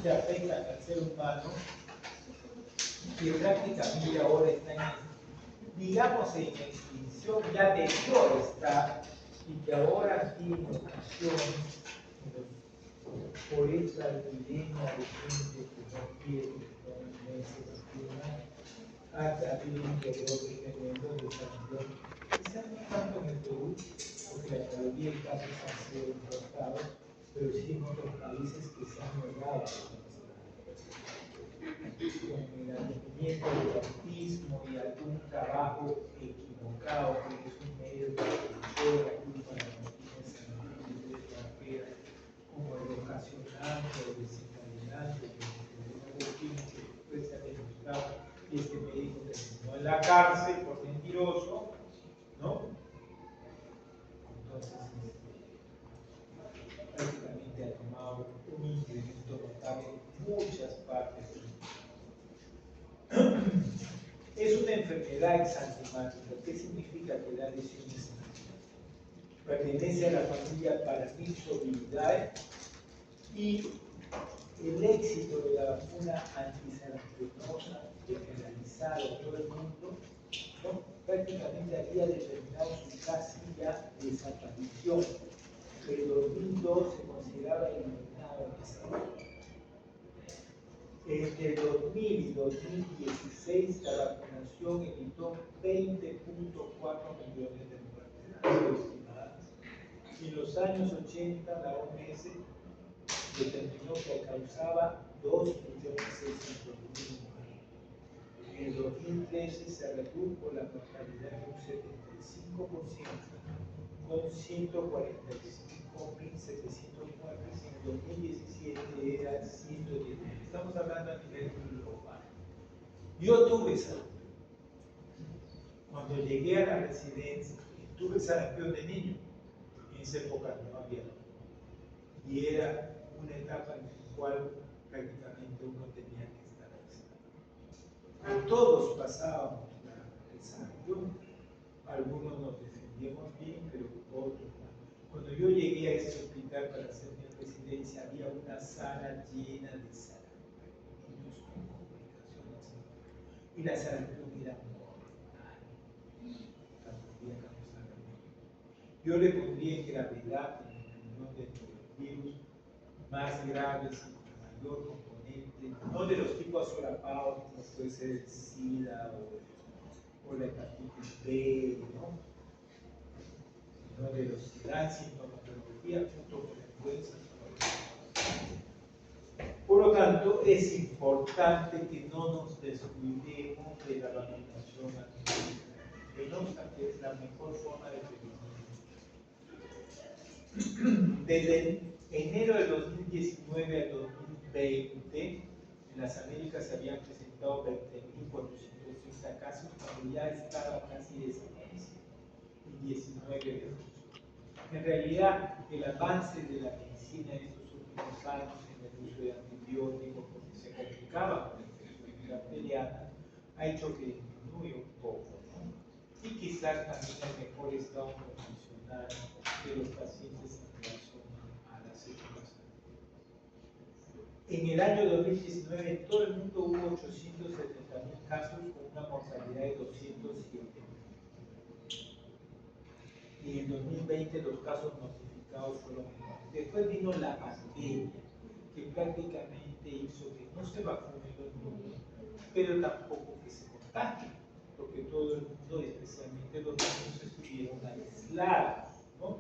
que afectan al ser humano, que prácticamente ahora están, digamos, en extinción, ya debió estar, y que ahora tiene ocasión por esta epidemia de gente que no quiere que un mes se vacuna, ha habido un periodo tremendo de sanción. Quizás no tanto en el Perú, porque la mayoría de casos han sido importados, pero sí en otros países que se han negado con el advenimiento del autismo y algún trabajo equivocado, porque es un medio de producción, la culpa de la noticia extranjera, como el ocasionante o desencadenante de un autismo que después se ha demostrado y este médico terminó en la cárcel por mentiroso, ¿no? Entonces, prácticamente ha tomado un incremento notable en muchas partes del mundo. Es una enfermedad exantemática. ¿Qué significa que la lesión es pertenece a la familia Paramyxoviridae y el éxito de la vacuna antisarampiónica generalizada en todo el mundo, ¿no? Prácticamente había determinado su casi ya desaparición. El 2002 se consideraba eliminado en esa época. Entre 2000 y 2016 la vacunación evitó 20.4 millones de muertes estimadas. En los años 80 la OMS determinó que causaba 2.600.000 muertes. En el 2013 se redujo la mortalidad en un 75%, con 145.700 muertes. En el 2017 era 110.000. Estamos hablando a nivel global. Yo tuve sarampión. Cuando llegué a la residencia, tuve sarampión de niño. En esa época no había. Y era una etapa en la cual prácticamente uno tenía que estar aislado. Todos pasábamos el sarampión. Algunos nos defendíamos bien, pero otros no. Cuando yo llegué a este hospital para hacer mi residencia, había una sala llena de sarampión, niños con complicaciones. Y la sarampión era mortal. Podía causar muerte. Yo le pondría en gravedad en la opinión de los virus más graves y con mayor componente, no de los tipos solapados, como puede ser el SIDA o la hepatitis B, ¿no? Sino de los que dan sintomatología junto con la influenza. Por lo tanto, es importante que no nos descuidemos de la vacunación antigripal, que no obstante es la mejor forma de prevenir. Desde enero de 2019 al 2020, en las Américas se habían presentado 20.430 casos, cuando ya estaba casi desaparecido, y 19 de ellos. En realidad, el avance de la medicina en estos últimos años en el uso de antibióticos, porque se complicaba con la enfermedad bacteriana, ha hecho que disminuya un poco, ¿no? Y quizás también el mejor estado nutricional de los pacientes en relación a las células. En el año 2019 en todo el mundo hubo 870.000 casos con una mortalidad de 207.000. Y en 2020 los casos notificados fueron menores. Después vino la pandemia, que prácticamente hizo que no se vacunen los niños, pero tampoco que se contagien, porque todo el mundo, especialmente los niños, estuvieron aislados, ¿no?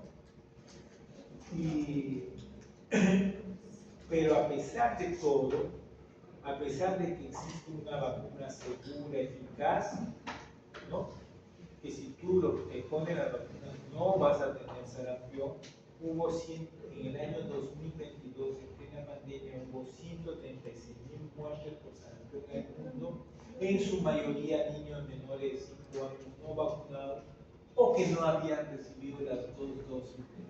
Pero a pesar de todo, a pesar de que existe una vacuna segura, eficaz, ¿no? Que si tú te pones la vacuna no vas a tener sarampión, en el año 2022, en plena pandemia, hubo 136.000 muertes por sarampión en el mundo, en su mayoría niños menores de 5 años no vacunados o que no habían recibido las 2 dosis de la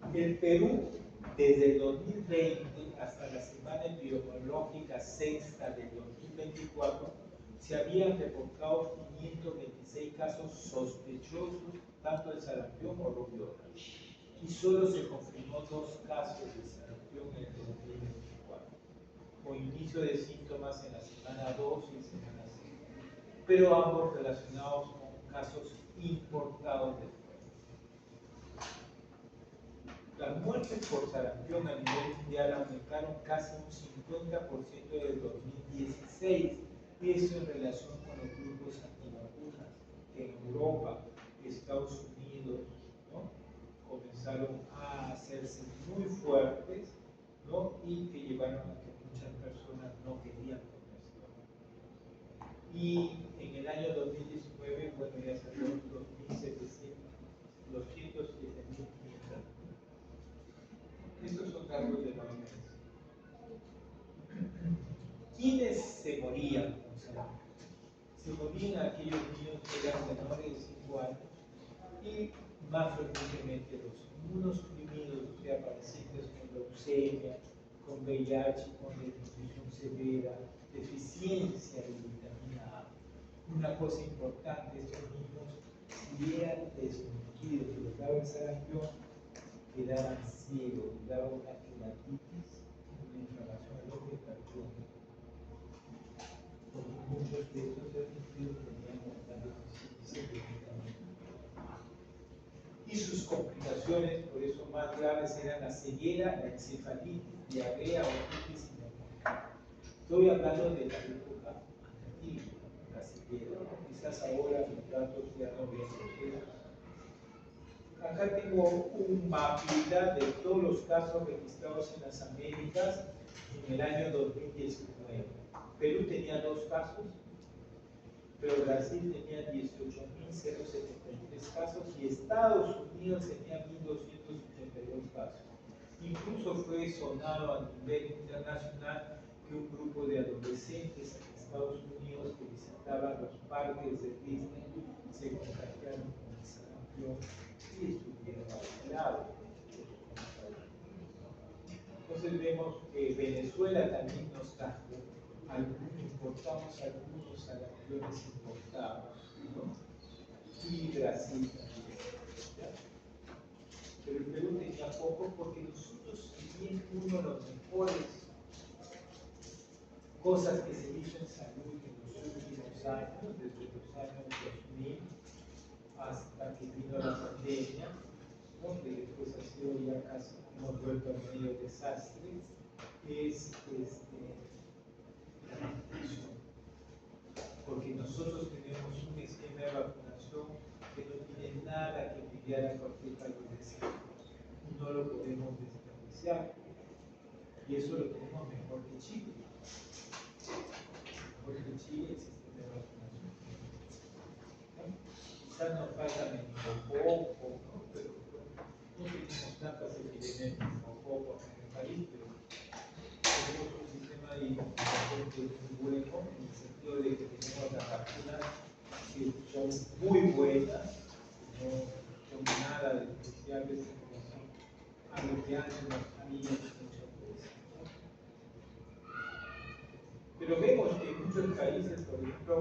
vacuna. El Perú, desde el 2020 hasta la semana epidemiológica sexta del 2024, se habían reportado 526 casos sospechosos, tanto de sarampión o rubiola, y solo se confirmó 2 casos de sarampión sarampión en el 2024, con inicio de síntomas en la semana 2 y semana 5, pero ambos relacionados con casos importados de fuera. Las muertes por sarampión a nivel mundial aumentaron casi un 50% desde el 2016, eso en relación con los grupos antivacunas que en Europa, Estados Unidos, ¿no?, comenzaron a hacerse muy fuertes, ¿no?, y que llevaron a que muchas personas no querían ponerse vacunas. Y en el año 2019, bueno, ya salieron 207.500. Estos son datos de la OMS. ¿Quiénes se morían con sarampión? Se morían aquellos niños que eran menores de 5 años y más frecuentemente los inmunosuprimidos, o sea, pacientes con leucemia, con VIH, con desnutrición severa, deficiencia de vitamina A. Una cosa importante, estos niños, si eran desnutridos y les daba el sarampión, quedaban ciegos, les daba una queratitis, una inflamación del ojo y cardiólogo. Porque muchos de estos desnutridos tenían una deficiencia de vitamina A. Y sus complicaciones, por eso más graves, eran la ceguera, la encefalitis, diarrea, otitis y neumonía. Estoy hablando de la época antigua, la ceguera. Quizás ahora los datos ya no ven ceguera. Acá tengo un mapita de todos los casos registrados en las Américas en el año 2019. Perú tenía 2 casos, pero Brasil tenía 18.073 casos y Estados Unidos tenía 1.282 casos. Incluso fue sonado a nivel internacional que un grupo de adolescentes en Estados Unidos que visitaban los parques de Disney se contagiaron con el sarampión y estuvieron aislados. Entonces vemos que Venezuela también nos trajo, importamos algunos sarampiones importados, ¿no?, y Brasil también, ¿ya? Pero el Perú tenía poco porque nosotros, si bien uno de los mejores cosas que se hizo en salud en los últimos años, desde los años 2000 hasta que vino la pandemia, ¿no?, que después ha sido ya casi, hemos vuelto a medio desastre, es la vacunación. Porque nosotros tenemos un esquema de vacunación que no tiene nada que envidiar a cualquier país de salud. No lo podemos desperdiciar. Y eso lo tenemos mejor que Chile. Mejor que Chile el sistema de vacunación. ¿No? Quizás nos falta meningococo, ¿no?, pero no tenemos tantas epidemias de meningococo en el país, pero tenemos un sistema de identificación que es muy bueno, en el sentido de que tenemos las vacunas que son muy buenas, que no son nada de especiales en relación a lo que hacen las familias muchas veces, ¿no? Pero vemos que muchos países, por ejemplo,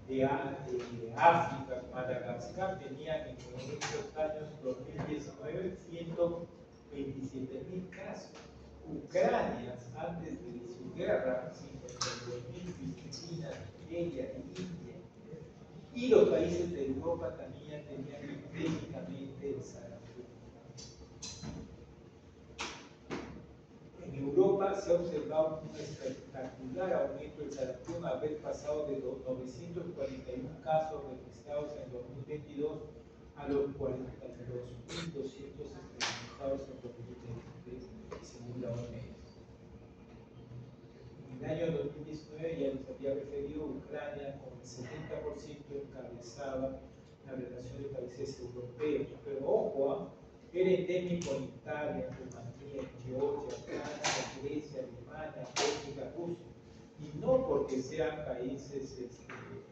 de África, Madagascar, tenían en estos años 2019 127.000 casos. Ucrania, antes de su guerra, 52.000, Filipinas, Nigeria, India. Y los países de Europa también tenían endémicamente el sarampión. En Europa se ha observado un espectacular aumento del sarampión, haber pasado de los 941 casos registrados en 2022 a los 42.200 experimentados en 2023, según la OMS. En el año 2019, ya les había referido, Ucrania con el 70% encabezaba la relación de países europeos. Pero ojo, era endémico en Italia, Rumanía, Georgia, Francia, Grecia, Alemania, Bélgica, Rusia. Y no porque sean países en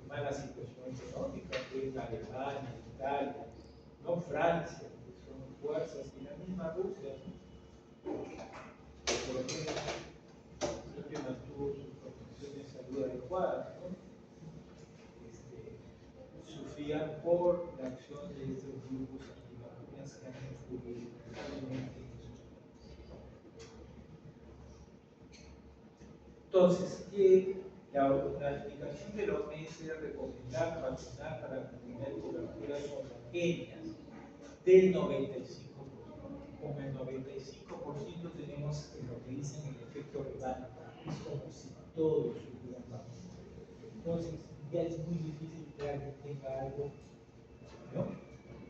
mala situación económica, que es Alemania, Italia, no Francia, que son fuerzas, y la misma Rusia, ¿no?, por lo menos siempre mantuvo sus condiciones de salud adecuadas, ¿no? Sufrían por la acción de estos grupos antivacunas que han influido totalmente en esos países. Entonces, que la indicación de la OMS es recomendar vacunar para tener coberturas homogéneas del 95%. Con el 95% tenemos lo que dicen el efecto rebaño, es como si todos hubieran vacunado. Entonces, ya es muy difícil que alguien tenga algo, ¿no?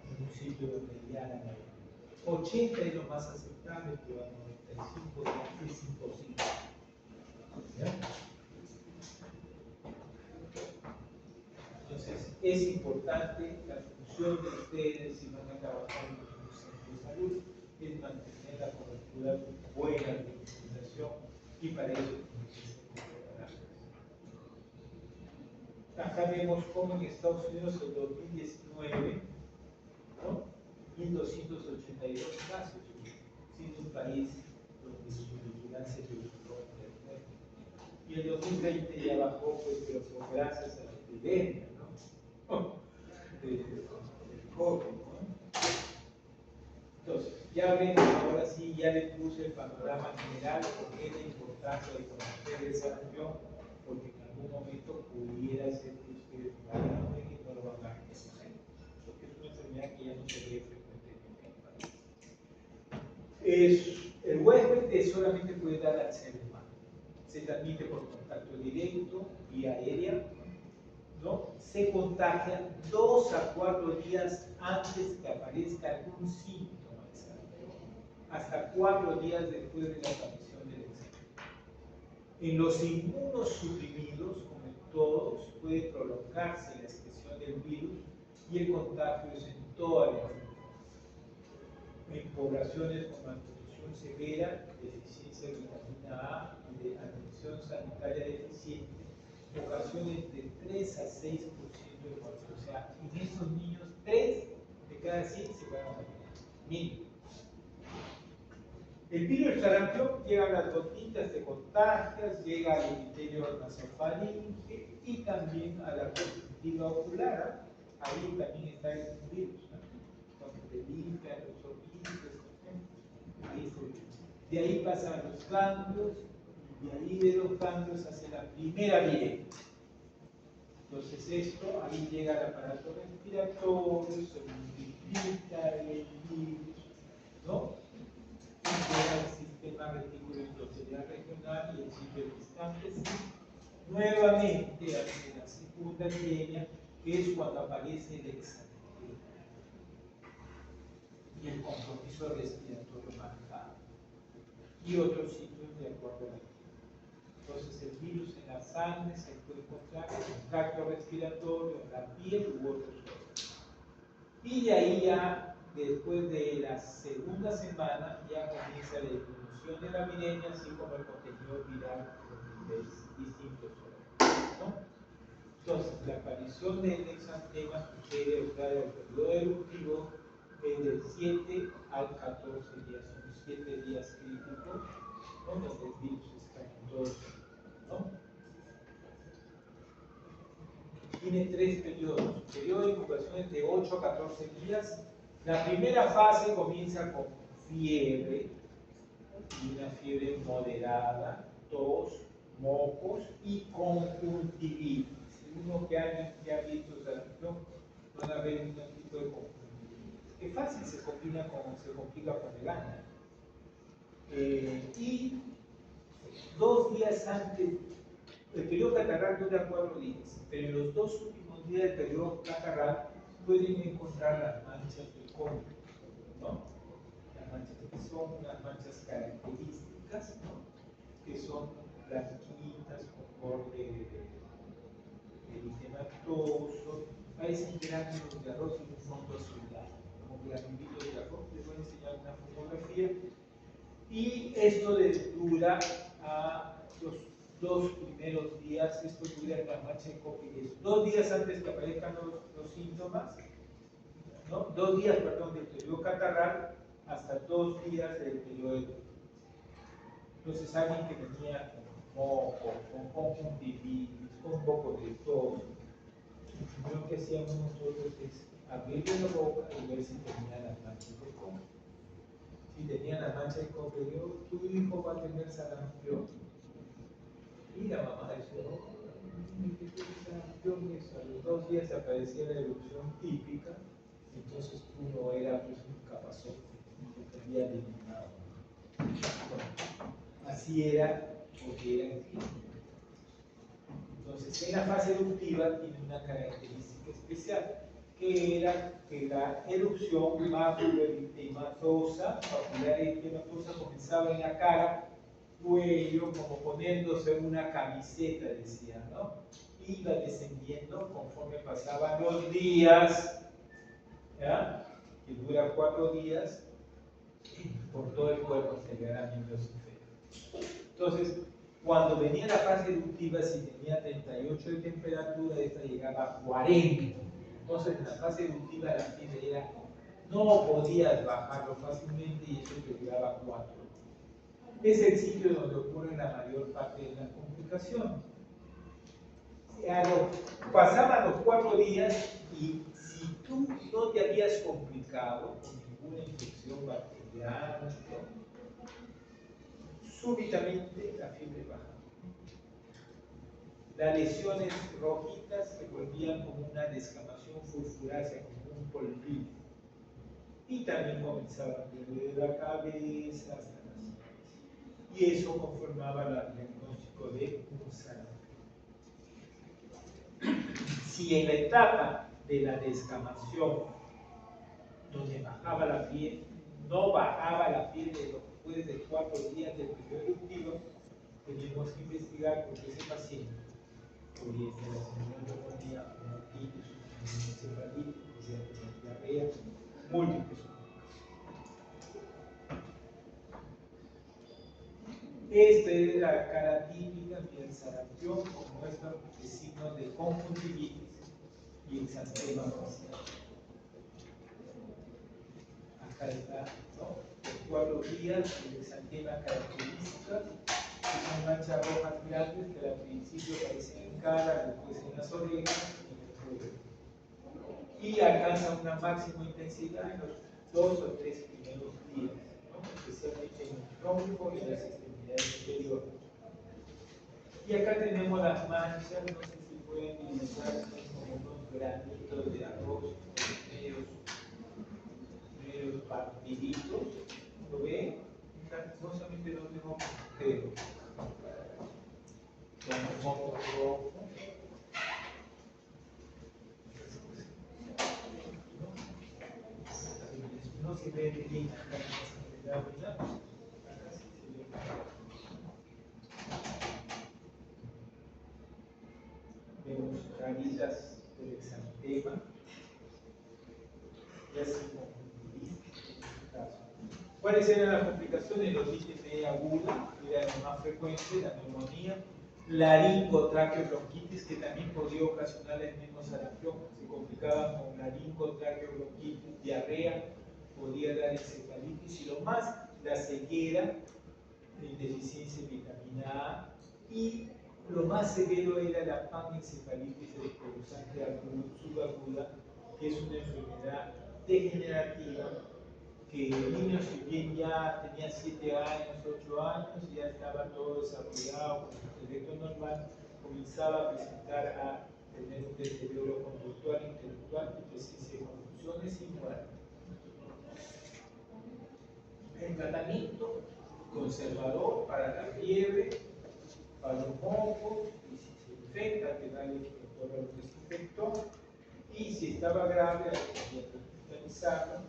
En un sitio donde ya la mayoría. 80 es lo más aceptable, pero a 95 ya es imposible. ¿Ya? Entonces, es importante la función de ustedes si van a trabajar en un centro de salud, es mantener la cobertura buena de inmunización y para eso tienen que ser preparados. Acá vemos cómo en Estados Unidos en 2019, ¿no? 1.282 casos, siendo un país donde su vigilancia epidemiológica es buena. Y el 2020 ya bajó, pues, pero fue gracias a la epidemia, ¿no? Del COVID, ¿no? Entonces, ya ven, ahora sí, ya le puse el panorama general, porque es la importancia de conocer esa región, porque en algún momento pudiera ser que ustedes vayan a ver y no lo van a reconocer, porque es una enfermedad que ya no se ve frecuentemente en el país. El huésped solamente puede dar al ser humano, se transmite por contacto directo, vía aérea, ¿no? Se contagia 2 a 4 días antes que aparezca algún síntoma de sarampión, hasta 4 días después de la aparición del examen. En los inmunosuprimidos, como en todos, puede prolongarse la expresión del virus y el contagio es en toda la enfermedad. En poblaciones con malnutrición severa, deficiencia de vitamina A y de atención sanitaria deficiente, ocasiones de 3 a 6% de muerte. O sea, en estos niños, 3 de cada 100 se van a morir. Mínimo. El virus del sarampión llega a las gotitas de contagias, llega al epitelio nasofaringe y también a la conjuntiva ocular. Ahí también está el virus, ¿no? Cuando te limpian los ojitos, ahí está el virus. De ahí pasan los ganglios, y de ahí de los ganglios hacia la primera vía. Entonces esto, ahí llega al aparato respiratorio, se multiplica el virus, ¿no? Y llega al sistema reticuloendotelial regional y el ciclo distante, nuevamente hacia la segunda línea, que es cuando aparece el exantema y el compromiso respiratorio marcado y otros sitios de acuerdo a la. Entonces el virus en la sangre se puede encontrar en el tracto respiratorio, en la piel u otros órganos. Y de ahí ya, después de la segunda semana, ya comienza la disminución de la viremia, así como el contenido viral de distintos órganos, ¿no? Entonces, la aparición del exantema sucede en el periodo eruptivo de 7 al 14 días, son 7 días críticos, ¿no? Donde el virus está en todo, ¿no? Tiene 3 periodos. Periodo de incubación es de 8 a 14 días. La primera fase comienza con fiebre, y una fiebre moderada, tos, mocos y conjuntivitis. Uno que ha visto sarampión van a ver un tipo de conjuntivitis. Es fácil, se complica con el año. Y 2 días antes, el periodo catarral dura 4 días, pero en los 2 últimos días del periodo catarral pueden encontrar las manchas de cólico, ¿no? Las manchas que son unas manchas características, ¿no? Que son blanquitas con borde eritematoso, parecen gránulos de arroz en un fondo azulado, como granulitos de arroz. Les voy a enseñar una fotografía. Y esto les dura a los 2 primeros días, esto dura en la mancha de Copiles, 2 días antes que aparezcan los síntomas, ¿no? 2 días, perdón, del periodo catarral hasta 2 días del periodo de. Entonces alguien que venía con moco, con conjuntivitis, con un poco de tos, lo que hacíamos nosotros es abrirle la boca y ver si tenía las manchas de coco. Si tenía la mancha de coco, tu hijo va a tener sarampión. Y la mamá decía, oh, dime que tienes sarampión, eso. A los 2 días aparecía la erupción típica, entonces tú no eras pues, un capazote, te había eliminado. Bueno, así era porque era el tiempo. Entonces, en la fase eruptiva tiene una característica especial, que era que la erupción maculoeritematosa, comenzaba en la cara, cuello, como poniéndose una camiseta, decía, ¿no? Iba descendiendo conforme pasaban los días, ¿ya? Que dura 4 días, por todo el cuerpo se llegará a miembros inferiores. Entonces, cuando venía la fase eruptiva, si tenía 38 de temperatura, esta llegaba a 40. Entonces, en la fase eruptiva la fiebre era, no podías bajarlo fácilmente y eso te llegaba a 4. Es el sitio donde ocurre la mayor parte de las complicaciones. Pasaban los 4 días y si tú no te habías complicado con ninguna infección bacteriana, súbitamente la fiebre baja. Las lesiones rojitas se volvían como una descamación fosforácea, como un polvillo. Y también comenzaba a perder la cabeza hasta las manos. Y eso conformaba el diagnóstico de un sarampión. Si en la etapa de la descamación, donde bajaba la fiebre, no bajaba la fiebre después de 4 días del periodo eruptivo, teníamos que investigar porque ese paciente podría tener neumonía, bronquitis, encefalitis, podría tener diarrea, múltiples complicaciones. Esta es la cara típica del sarampión, con muestra de signos de conjuntivitis y exantema facial. Acá está, ¿no? Los 4 días, el exantema característica, que son manchas rojas grandes que al principio aparecen en cara, después en las orejas y en el cuello. Y alcanzan una máxima intensidad en los 2 o 3 primeros días, ¿no? Especialmente en el tronco y en las extremidades inferiores. Y acá tenemos las manchas, no sé si pueden divisar, son como unos granitos de arroz, medios partiditos, ¿lo ven? Lastimosamente no tengo pero con moco rojo. No se ve bien acá en la vida, acá sí se ve. Vemos ramitas del exantema y así conjuntivitis en este caso. ¿Cuáles eran las complicaciones? La otitis media aguda, que era lo más frecuente, la neumonía, laringotraqueobronquitis, que también podría ocasionar el mismo sarampión, se complicaba con laringotraqueobronquitis, diarrea, podía dar encefalitis y lo más, la ceguera, deficiencia de vitamina A, y lo más severo era la panencefalitis electrosante subaguda, que es una enfermedad degenerativa que el niño, si bien ya tenía 7 años, 8 años, ya estaba todo desarrollado con su intelecto normal, comenzaba a presentar a tener un deterioro conductual, intelectual, presencia de confusiones y muerte. El tratamiento conservador para la fiebre, para los mocos, y si se infecta, que darle todo lo que se infectó, y si estaba grave, hay que hospitalizarlo,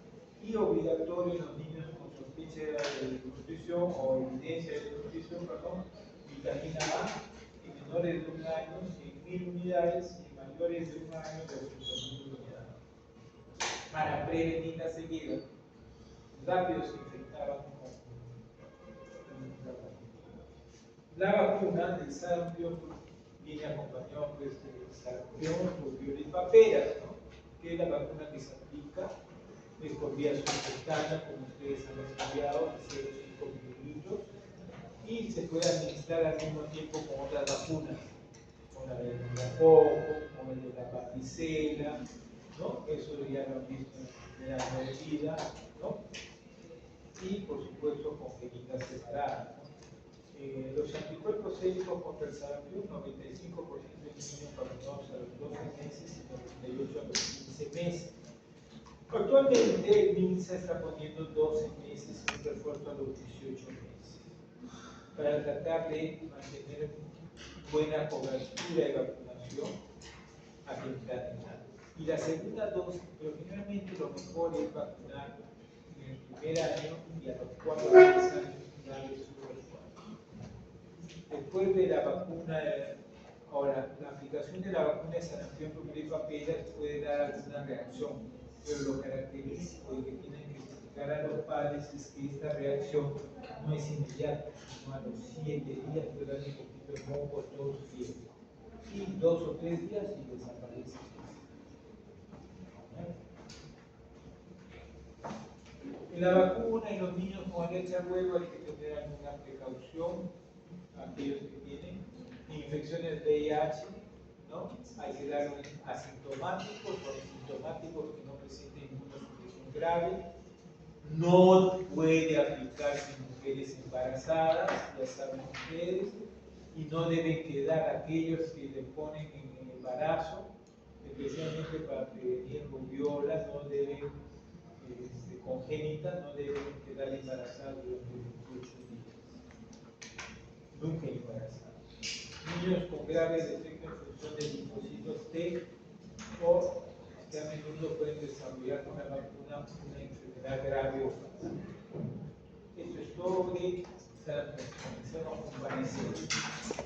y obligatorio en los niños con sospecha de nutrición o evidencia de nutrición, perdón, vitamina A, en menores de 1 año, 100.000 unidades, y mayores de 1 año, 200.000 unidades. Para prevenir la ceguera, rápido se infectaban con la vacuna del sarampión viene acompañado pues, del sarampión por violipaperas, ¿no? Que es la vacuna que se aplica por vía subcutánea, como ustedes han estudiado, de 0,5 mililitros, y se puede administrar al mismo tiempo con otras vacunas, con la del meningococo, con el de la varicela, ¿no? Eso ya lo han visto en la medicina, ¿no? Y por supuesto con jeringas separadas, ¿no? Los anticuerpos séricos contra el sarampión, 95% de niños vacunados a los 12 meses y 98% a los 15 meses. Actualmente el MINSA está poniendo 12 meses y un refuerzo a los 18 meses para tratar de mantener buena cobertura de vacunación a temprana edad. Y la segunda dosis, pero generalmente lo mejor es vacunar en el primer año y a los 4 años darle su refuerzo. Después de la vacuna, ahora, la aplicación de la vacuna de sarampión por gripa puede dar alguna reacción, pero lo característico y que tienen que explicar a los padres es que esta reacción no es inmediata, sino a los 7 días puede dar un poquito de moco, tos, fiebre. Y 2 o 3 días y desaparece. En la vacuna, en los niños con alergia al huevo hay que tener alguna precaución, aquellos que tienen infecciones de VIH, ¿no? Hay que dar asintomáticos o asintomáticos que no presenten ninguna infección grave. No puede aplicarse en mujeres embarazadas, ya saben ustedes, y no deben quedar aquellos que le ponen en el embarazo, especialmente para prevenir rubiola, no deben congénita, no deben quedar embarazadas durante 28 días. Nunca embarazadas. Niños con graves defectos en función de linfocitos T o que a menudo pueden desarrollar con la vacuna una enfermedad grave o fatal. Esto es todo de sarampión. Comencemos con varicela.